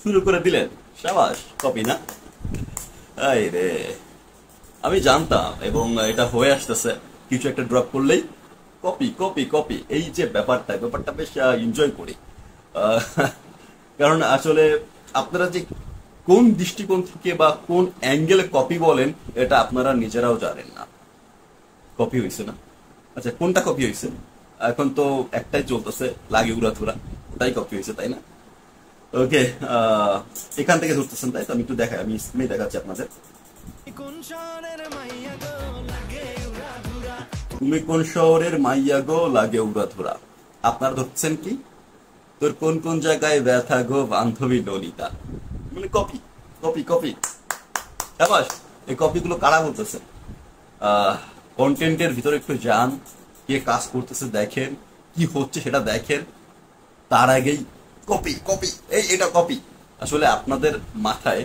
শুরু করে দিলেন, সাবাস, কপি না? এই রে, আমি জানতাম এবং এটা হয়ে আসতেছে, কিছু একটা ড্রপ করলেই কপি কপি কপি, এই যে ব্যাপারটা বেশ এনজয় করি। আহ, কারণ আসলে আপনারা যে কোন দৃষ্টিকোণ থেকে বা কোন অ্যাঙ্গেলে কপি বলেন, এটা আপনারা নিজেরাও জানেন না। কপি হয়েছে না? আচ্ছা, কোনটা কপি হয়েছে? এখন তো একটাই চলতেছে, লাগে উড়াধুরা, ওটাই কপি হয়েছে, তাই না? ওকে, এখান থেকে ধরতেছেন, তাই তো? আমি একটু দেখাই, আমি স্ক্রিনে দেখাচ্ছি আপনাদের। তুমি কোন শহরের মাইয়া গো, লাগে উড়াধুরা। আপনারা ধরছেন কি? তোর কোন কোন জায়গায় ব্যথা গো, বান্ধবী ললিতা। মানে কপি কপি কপি। সাবাস। এই কপিগুলো কারা বলতেছে? কন্টেন্টের ভিতরে একটু যান, কে কাজ করতেছে দেখেন, কি হচ্ছে সেটা দেখেন, তার আগেই কপি কপি, এই এটা কপি। আসলে আপনাদের মাথায়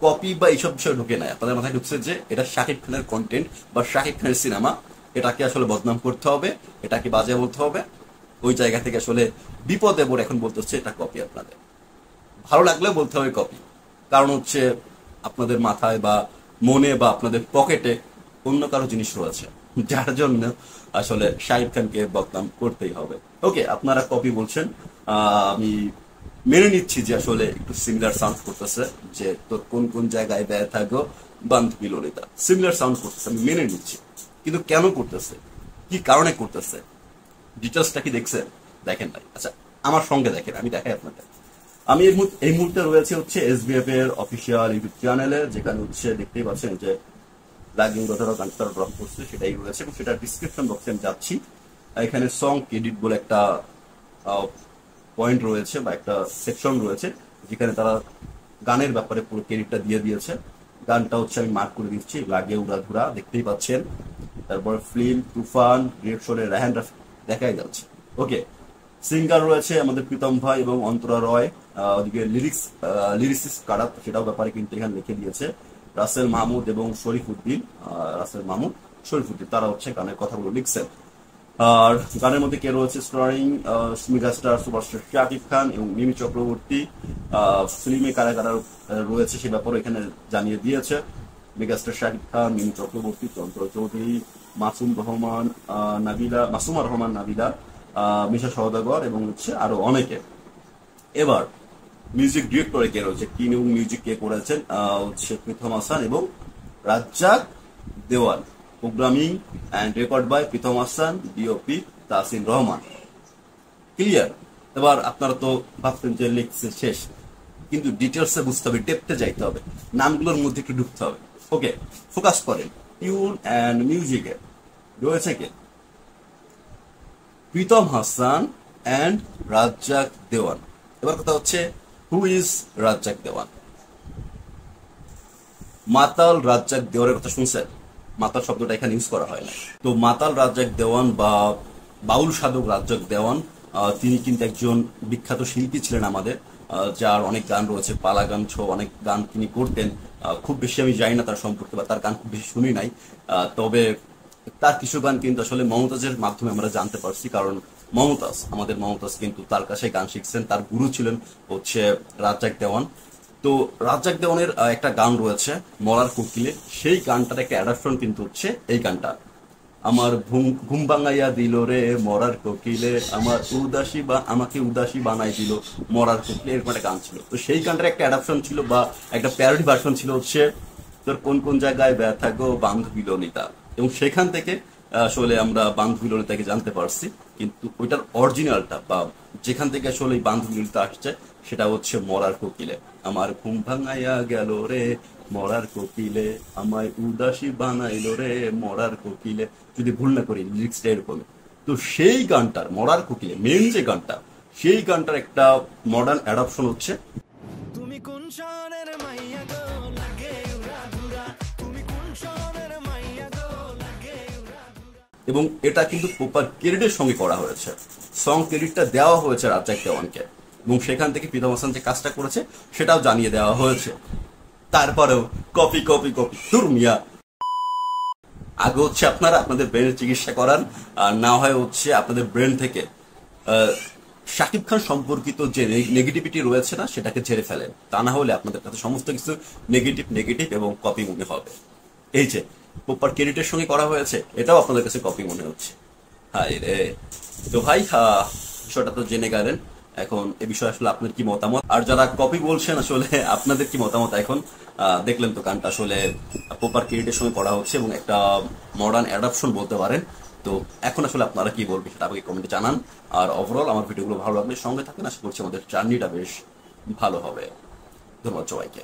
কপি বা এইসব বিষয় ঢুকে নাই, আপনাদের মাথায় ঢুকছে যে এটা শাকিব খানের কন্টেন্ট বা শাকিব খানের সিনেমা, এটাকে আসলে বদনাম করতে হবে, এটাকে বাজে বলতে হবে। ওই জায়গা থেকে আসলে বিপদে পড়ে এখন বলতে হচ্ছে এটা কপি। আপনাদের ভালো লাগলে বলতে হবে কপি, কারণ হচ্ছে আপনাদের মাথায় বা মনে বা আপনাদের পকেটে অন্য কারো জিনিস রয়েছে, যার জন্য আসলে শাহিদ খানকে বদনাম করতেই হবে। ওকে, আপনারা কপি বলছেন, আমি মেনে নিচ্ছি যে আসলে একটু সিমিলার সাউন্ড করতেছে, যে তোর কোন কোন জায়গায় ব্যথা গো, বান্ধবী ললিতা, সিমিলার সাউন্ড করতেছে, আমি মেনে নিচ্ছি। কিন্তু কেন করতেছে, কি কারণে করতেছে, ডিটেলসটা কি দেখছেন? দেখেন নাই? আচ্ছা, আমার সঙ্গে দেখেন, আমি দেখাই আপনাদের। আমি এই মুহূর্তে রয়েছে হচ্ছে এসবিএফ এর অফিসিয়াল ইউটিউব চ্যানেলে, যেখানে হচ্ছে দেখতেই পাচ্ছেন যে লাগিং কথাটা গানটা ড্রপ করছে, সেটাই রয়েছে এবং সেটা ডিসক্রিপশন বক্সে আমি যাচ্ছি। এখানে সং ক্রেডিট বলে একটা পয়েন্ট রয়েছে বা একটা সেকশন রয়েছে, যেখানে তারা গানের ব্যাপারে পুরো ক্রেডিটটা দিয়ে দিয়েছে। গানটা হচ্ছে আমি মার্ক করে দিচ্ছি, লাগে উড়াধুরা, দেখতেই পাচ্ছেন। তারপর ফিল্ম, তুফান, রিয়েকশনের রায়হান রাফি দেখাই যাচ্ছে। ওকে, সিঙ্গার রয়েছে আমাদের প্রীতম ভাই এবং অন্তরা রয়। ওদিকে লিরিক্স কারা, সেটাও ব্যাপারে কিন্তু এখানে লিখে দিয়েছে রাসেল মাহমুদ এবং শরীফ উদ্দিন। রাসেল মাহমুদ, শরীফ উদ্দিন, তারা হচ্ছে গানের কথাগুলো লিখছেন। আর গানের মধ্যে কে রয়েছে steering, megastar superstar Shakib Khan এবং মিমি চক্রবর্তী। ফিল্মে কারা কারা রয়েছে সে ব্যাপারে এখানে জানিয়ে দিয়েছে। মেগাস্টার শাকিব খান, মিমি চক্রবর্তী, চঞ্চল চৌধুরী, মাসুমা রহমান নাবিলা, মিশা সওদাগর এবং হচ্ছে আরো অনেকে। এবার মিউজিক ডিরেক্টরে কে রয়েছে, কি এবং মিউজিক কে করেছেন, হচ্ছে প্রীতম হাসান এবং Razzak Dewan. Programming and record by Pritam Hasan, DOP Tasin Rahman. Clear? এবার আপনারা তো ভাবছেন যে লিখছে শেষ, কিন্তু ডিটেলসে বুঝতে হবে, ডেপথে যাইতে হবে, নামগুলোর মধ্যে একটু ঢুকতে হবে। ওকে, ফোকাস করেন। টিউন অ্যান্ড মিউজিকে রয়েছে কে? প্রীতম হাসান অ্যান্ড রাজ্জাক দেওয়ান। এবার কথা হচ্ছে, হু ইজ রাজ্জাক দেওয়ান? মাতাল রাজ্জাক দেওয়ানের কথা শুনছেন? মাতাল শব্দটা এখানে ইউজ করা হয় না। তো মাতাল রাজ্জাক দেওয়ান বা বাউল সাধক রাজ্জাক দেওয়ান, তিনি কিন্তু একজন বিখ্যাত শিল্পী ছিলেন আমাদের, যার অনেক গান রয়েছে, পালা গান সহ অনেক গান তিনি করতেন। খুব বেশি আমি জানি না তার সম্পর্কে বা তার গান খুব বেশি শুনি নাই। তবে তার কিছু গান কিন্তু আসলে মমতাজের মাধ্যমে আমরা জানতে পারছি, কারণ আমাদের মমতাজ কিন্তু তার কাছে গান শিখছেন, তার গুরু ছিলেন হচ্ছে রাজ্জাক দেওয়ান। তো রাজ্জাক দেওয়ানের একটা গান রয়েছে মরার কোকিলে, সেই গানটার একটা অ্যাডাপশন কিন্তু হচ্ছে এই গানটা। আমার ঘুম ভাঙাইয়া দিল রে মরার কোকিলে, আমার উদাসী বা আমাকে উদাসী বানাই দিল মরার কোকিলে, এরকম একটা গান ছিল। তো সেই গানটার একটা অ্যাডাপশন ছিল বা একটা প্যারোডি ভার্সন ছিল হচ্ছে তোর কোন কোন জায়গায় ব্যথা গো, বান্ধবী ললিতা। এবং সেখান থেকে আসলে আমরা বান্ধবী ললিতাকে জানতে পারছি, কিন্তু ওইটার অরিজিনালটা বা যেখান থেকে আসলে এই বান্ধবী ললিতা আসছে, সেটা হচ্ছে মরার কোকিলে। আমার ঘুম ভাঙাইয়া গেল রে মরার কোকিলে, আমায় উদাসী বানাইল রে মরার কোকিলে, যদি ভুল না করি লিরিক্সটা এরকম। তো সেই গানটার মরার কোকিলে মেন যে গানটা, সেই গানটার একটা মডার্ন অ্যাডাপশন হচ্ছে তুমি কোন শহরের মাইয়া গো, লাগে উড়াধুরা, তুমি কোন শহরের মাইয়া গো, লাগে উড়াধুরা। এবং এটা কিন্তু প্রপার ক্রেডিটের সঙ্গে করা হয়েছে, সং ক্রেডিটটা দেওয়া হয়েছে রাজ্জাক দেওয়ানকে, এবং সেখান থেকে প্রীতম হাসান যে কাজটা করেছে সেটাও জানিয়ে দেওয়া হয়েছে। তারপরেও কপি কপি কপি, মিয়া। আগে হচ্ছে আপনারা আপনাদের ব্রেনের চিকিৎসা করান, আর না হয় হচ্ছে আপনাদের ব্রেন থেকে শাকিব খান সম্পর্কিত যে নেগেটিভিটি রয়েছে না, সেটাকে ঝেড়ে ফেলেন। তা না হলে আপনাদের কাছে সমস্ত কিছু নেগেটিভ নেগেটিভ এবং কপি মনে হবে। এই যে প্রপার ক্রেডিটের সঙ্গে করা হয়েছে, এটাও আপনাদের কাছে কপি মনে হচ্ছে। হাই রে। তো ভাই, বিষয়টা তো জেনে গেলেন। এখন এ বিষয়ে আসলে আপনার কি মতামত, আর যারা কপি বলছেন আসলে আপনাদের কি মতামত এখন? দেখলেন তো গানটা আসলে প্রপার ক্রেডিটের সঙ্গে করা হচ্ছে এবং একটা মডার্ন অ্যাডাপশন বলতে পারেন। তো এখন আসলে আপনারা কি বলবেন সেটা আমাকে কমেন্টে জানান। আর ওভারঅল আমার ভিডিওগুলো ভালো লাগলে সঙ্গে থাকেন, আশা করছি আমাদের জার্নিটা বেশ ভালো হবে। ধন্যবাদ সবাইকে।